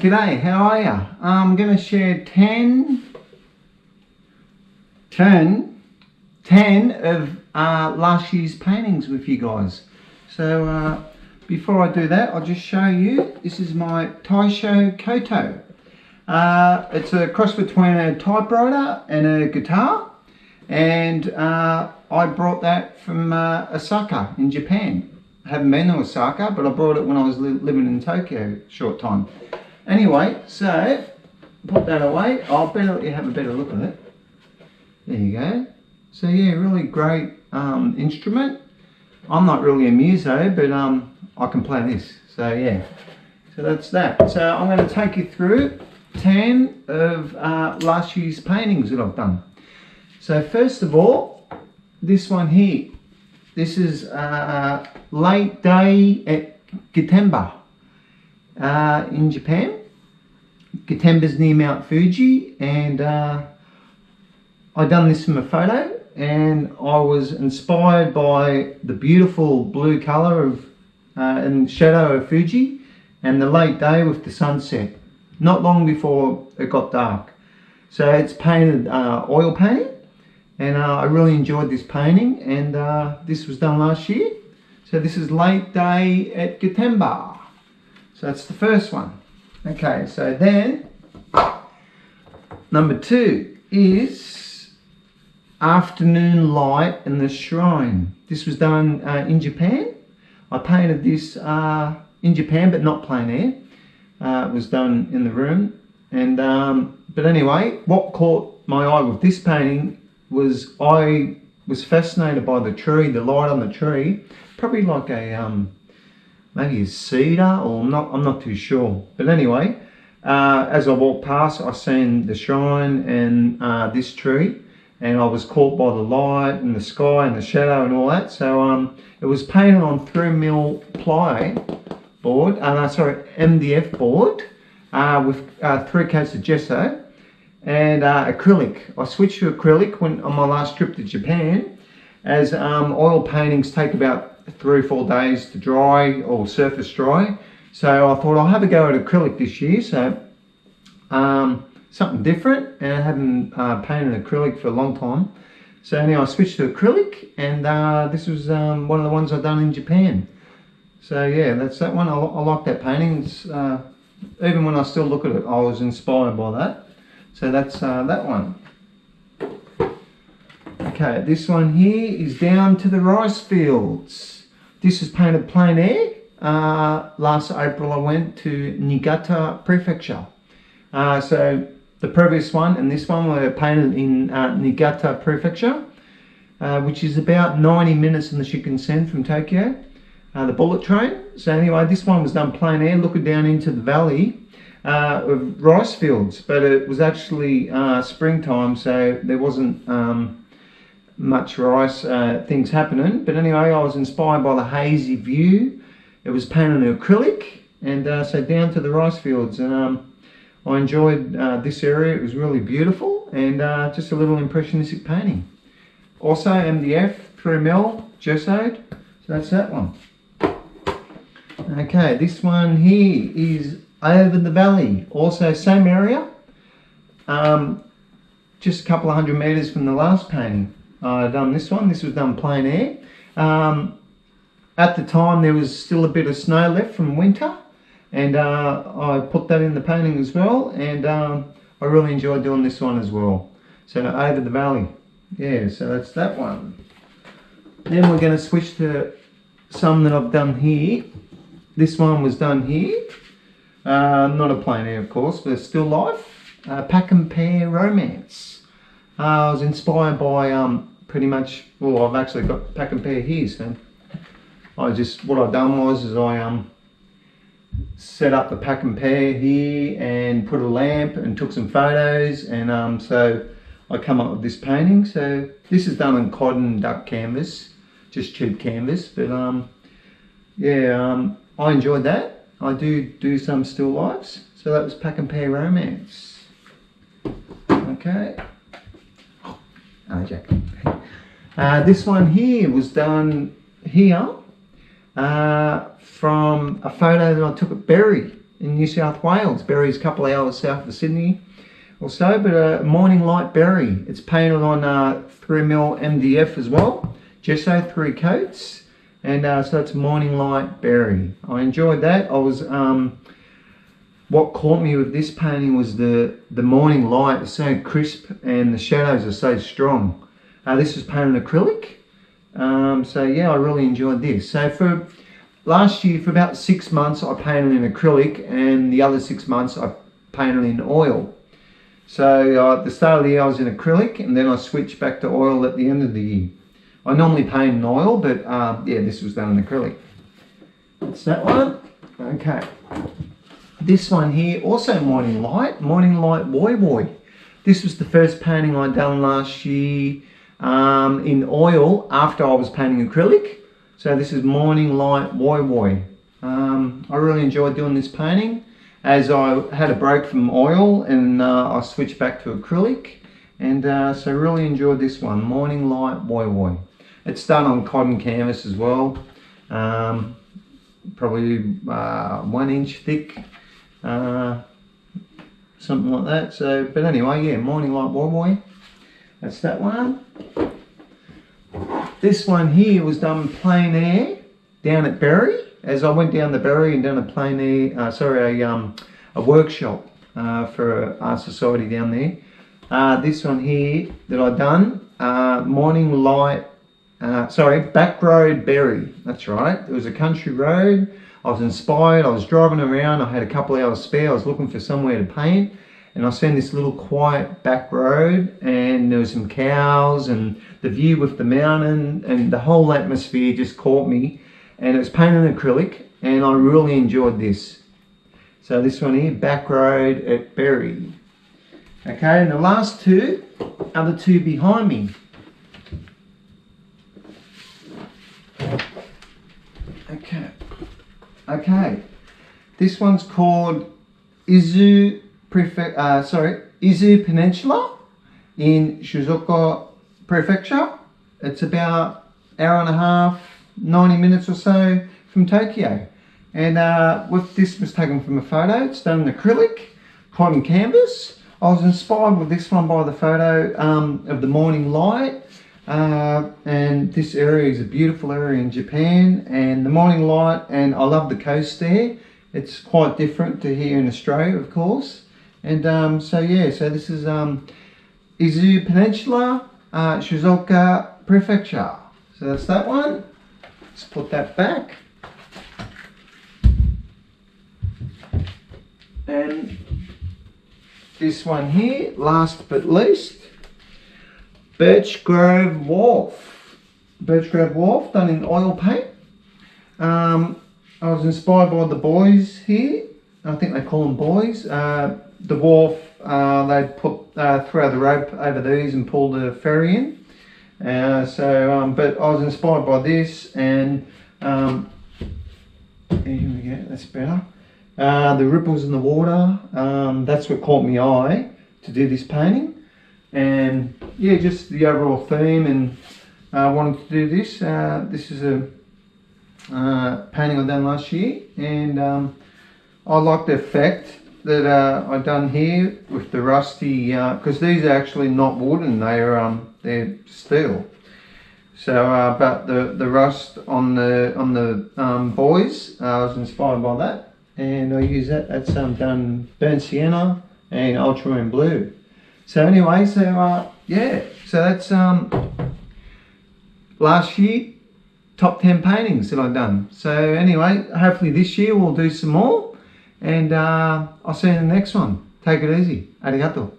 G'day, how are ya? I'm going to share 10 of last year's paintings with you guys. So before I do that, I'll just show you. This is my Taisho Koto. It's a cross between a typewriter and a guitar, and I brought that from Osaka in Japan. I haven't been to Osaka, but I brought it when I was living in Tokyo a short time. Anyway, so put that away. I'll better let you have a better look at it. There you go. So yeah, really great instrument. I'm not really a muso, but I can play this. So yeah, so that's that. So I'm going to take you through 10 of last year's paintings that I've done. So first of all, this one here. This is late day at Gitemba in Japan. Gitemba's near Mount Fuji, and I done this from a photo, and I was inspired by the beautiful blue colour of and shadow of Fuji, and the late day with the sunset, not long before it got dark. So it's painted oil painting, and I really enjoyed this painting, and this was done last year. So this is late day at Gitemba. So that's the first one. Okay, so then number 2 is afternoon light in the shrine. This was done in Japan. I painted this in Japan, but not plein air. It was done in the room. And but anyway, what caught my eye with this painting was I was fascinated by the tree, the light on the tree, probably like a maybe a cedar, or I'm not too sure. But anyway, as I walked past, I seen the shrine and this tree, and I was caught by the light and the sky and the shadow and all that. So it was painted on 3mm ply board, MDF board with 3 coats of gesso and acrylic. I switched to acrylic on my last trip to Japan, as oil paintings take about 3 or 4 days to dry or surface dry. So I thought I'll have a go at acrylic this year. So something different, and I haven't painted acrylic for a long time. So anyway, I switched to acrylic, and this was one of the ones I've done in Japan. So yeah, that's that one. I like that painting. It's, even when I still look at it, I was inspired by that. So that's that one. Okay, this one here is down to the rice fields. This is painted plein air. Last April I went to Niigata Prefecture. So the previous one and this one were painted in Niigata Prefecture, which is about 90 minutes in the Shinkansen from Tokyo, the bullet train. So anyway, this one was done plein air, looking down into the valley of rice fields, but it was actually springtime, so there wasn't much rice things happening. But anyway, I was inspired by the hazy view. It was painted in acrylic, and so down to the rice fields, and I enjoyed this area. It was really beautiful, and just a little impressionistic painting. Also MDF 3mm gessoed, so that's that one. Okay, this one here is over the valley, also same area, just a couple of 100 meters from the last painting. I've done this one. This was done plein air. At the time there was still a bit of snow left from winter, and I put that in the painting as well, and I really enjoyed doing this one as well. So over the valley, yeah, so that's that one. Then we're going to switch to some that I've done here. This one was done here, not a plein air of course, but still life. Pack and Pair Romance. I was inspired by pretty much, well, I've actually got Pack and Pair here, so what I've done was I set up the Pack and Pair here and put a lamp and took some photos, and so I come up with this painting. So this is done on cotton duck canvas, just cheap canvas, but yeah, I enjoyed that. I do some still lifes. So that was Pack and Pair Romance. Okay. Oh, Jack. This one here was done here from a photo that I took at Berry in New South Wales. Berry's a couple of hours south of Sydney or so, but a morning light berry. It's painted on 3mm MDF as well, gesso 3 coats, and so it's morning light berry. I enjoyed that. I was what caught me with this painting was the morning light is so crisp and the shadows are so strong. This was painted acrylic, so yeah, I really enjoyed this. So for last year, for about 6 months, I painted in acrylic, and the other 6 months I painted in oil. So at the start of the year I was in acrylic, and then I switched back to oil at the end of the year. I normally paint in oil, but yeah, this was done in acrylic. That's that one. Okay. This one here, also morning light boy boy. This was the first painting I'd done last year in oil after I was painting acrylic. So this is morning light boy boy. I really enjoyed doing this painting, as I had a break from oil and I switched back to acrylic, and so really enjoyed this one, morning light boy boy. It's done on cotton canvas as well, probably 1 inch thick, something like that. So, but anyway, yeah, morning light boy boy. That's that one. This one here was done plein air down at Berry. As I went down the Berry and done a plein air, a workshop for an art society down there. This one here that I done, morning light, back road Berry. That's right. It was a country road. I was inspired. I was driving around. I had a couple of hours spare. I was looking for somewhere to paint, and I found this little quiet back road, and there were some cows and the view with the mountain, and the whole atmosphere just caught me. And it was painted in acrylic, and I really enjoyed this. So this one here, back road at Berry. Okay, and the last two are the two behind me. Okay. This one's called Izu Peninsula in Shizuoka Prefecture. It's about an hour and a half, 90 minutes or so from Tokyo. And with this was taken from a photo. It's done in acrylic, cotton canvas. I was inspired with this one by the photo of the morning light. And this area is a beautiful area in Japan, and the morning light, and I love the coast there. It's quite different to here in Australia, of course. And so yeah, so this is Izu Peninsula, Shizuoka Prefecture. So that's that one. Let's put that back. And this one here, last but least, Birch Grove Wharf. Birch Grove Wharf, done in oil paint. I was inspired by the boys here. I think they call them boys. The wharf, they put throw the rope over these and pull the ferry in. But I was inspired by this, and here we go, that's better. The ripples in the water, that's what caught my eye to do this painting. And yeah, just the overall theme, and I wanted to do this. This is a painting I done last year, and I like the effect that I done here with the rusty, because these are actually not wooden, they're steel. So, but the rust on the buoys, I was inspired by that, and I use that. That's done burnt sienna and ultramarine blue. So anyway, yeah, so that's last year top 10 paintings that I've done. So anyway, hopefully this year we'll do some more, and I'll see you in the next one. Take it easy. Arigato.